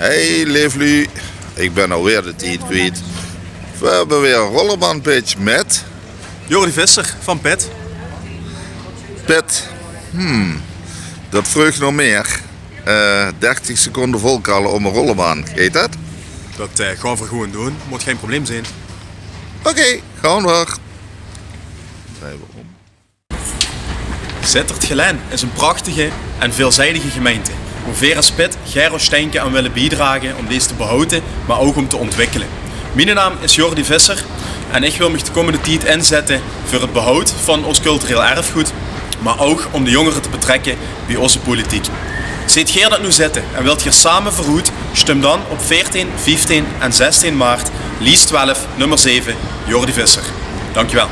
Hey Lively, ik ben alweer de tijd kwijt. We hebben weer een rollenbaanpitch met Jordi Visser van PET. Pet. Dat vreugd nog meer. 30 seconden volkallen om een rollenbaan, heet dat? Dat gaan we gewoon doen, moet geen probleem zijn. Oké, gaan we. Draaien we om. Sittard-Geleen is een prachtige en veelzijdige gemeente. Waar Vera Spit, Gero Steinke aan willen bijdragen om deze te behouden, maar ook om te ontwikkelen. Mijn naam is Jordi Visser en ik wil me de komende tijd inzetten voor het behoud van ons cultureel erfgoed, maar ook om de jongeren te betrekken bij onze politiek. Ziet Geer dat nu zitten en wilt hier samen verhoed, stem dan op 14, 15 en 16 maart, Lies 12, nummer 7, Jordi Visser. Dankjewel.